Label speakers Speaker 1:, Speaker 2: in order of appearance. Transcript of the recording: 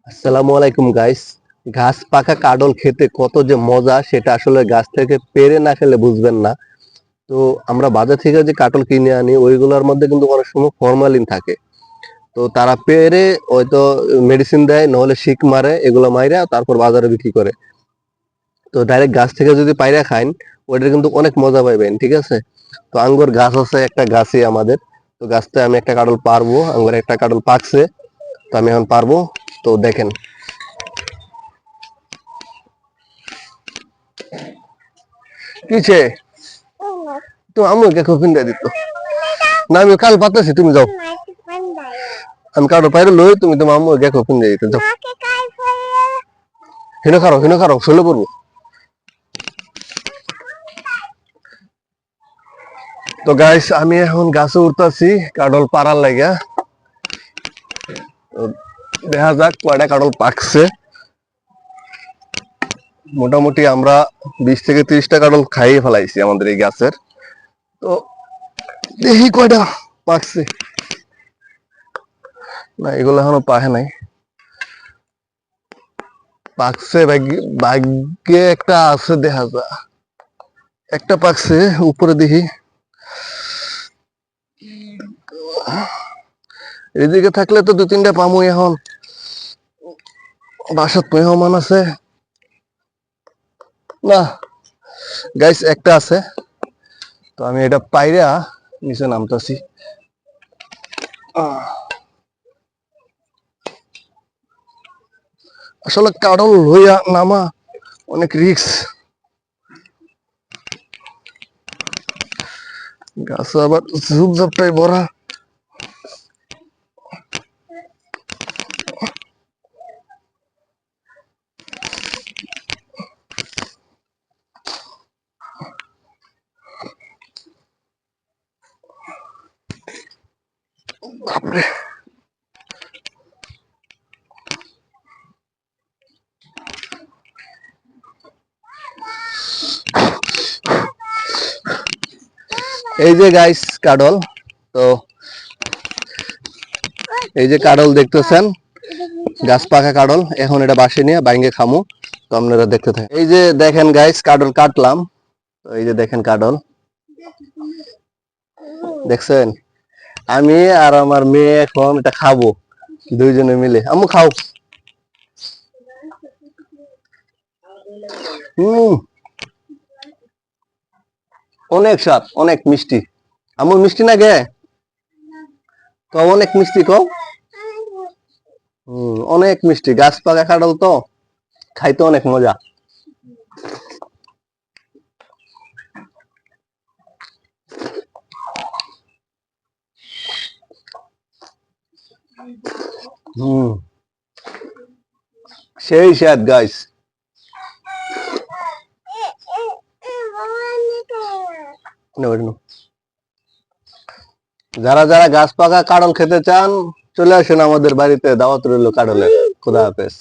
Speaker 1: আসসালামু আলাইকুম গাইস। গাছ পাকা কাডল খেতে কত যে মজা সেটা আসলে গাছ থেকে পেড়ে না খেলে বুঝবেন না। তো আমরা বাজার থেকে যে কাটল কিনে আনি ওইগুলোর মধ্যে কিন্তু অনেক সময় ফরমালিন থাকে। তো তারা পেড়ে হয়তো মেডিসিন দেয়, নহলে শিক মারে, এগুলো মাইরা তারপর বাজারে বিক্রি করে। তো ডাইরেক্ট গাছ থেকে যদি পাইরা খাইন ওইটা কিন্তু অনেক মজা পাইবেন, ঠিক আছে? তো আঙ্গুর গাছ আছে, একটা গাছই আমাদের। তো গাছটা আমি একটা কাটল পারবো, আঙ্গুর একটা কাটল পাকছে। তো আমি এখন পারবো। তো দেখেন কিছে, তো আম্মু কে কফিন দিয়ে দিত না, আমি কাল পাতাছি, তুমি যাও। আমি কারো পাইরে লই, তুমি তোমার আম্মু কে কফিন দিয়ে দিত, যাও। হিনো খারো শৈল করবো। তো গাইস আমি এখন গাছে উঠতাছি কাডল পাড়ার লাগা। তো দেখা যাক কয়টা কাডল পাকছে। মোটামুটি আমরা 20 থেকে 30টা কাডল খাইয়ে ফেলাইছি আমাদের এই গাছের। তো দেখি কয়টা পাকছে। না, এগুলো এখনো পাকে নাই। পাকছে ভাগ্যে একটা আছে, দেখা যায় একটা পাকছে উপরে, দেখি। এদিকে থাকলে তো 2-3টা পামু এখন। বাসাত মেহমান আছে না। গাইস একটা আছে। তো আমি এটা পাইরা নিচে নামতাছি। আসলে কাডল লইয়া নামা অনেক রিস্ক। গাছ আবার ঝুপঝাপটাই ভরা। বাপরে, এই যে গাইস কাডল। তো এই যে কাডল দেখতেছেন, গাছ পাকা কাডল। এখন এটা বাসে নিয়ে বাইঙ্গে খামু। তো আপনারা দেখতে থাকেন। এই যে দেখেন গাইস, কাডল কাটলাম। তো এই যে দেখেন কাডল, দেখছেন? আমি আর আমার মেয়ে এখন এটা খাবো দুইজনে মিলে। আম্মু খাও। হম, অনেক স্বাদ, অনেক মিষ্টি। আম্মু মিষ্টি না গে? কও অনেক মিষ্টি, কও। অনেক মিষ্টি, গাছ পাকা কাঁঠাল তো, খাইতে অনেক মজা। হম, সেই স্বাদ গাইস। যারা যারা গাছ পাকা কাঁঠাল খেতে চান চলে আসেন আমাদের বাড়িতে, দাওয়াত রইল কাঁঠালের। খুদা হাফেজ।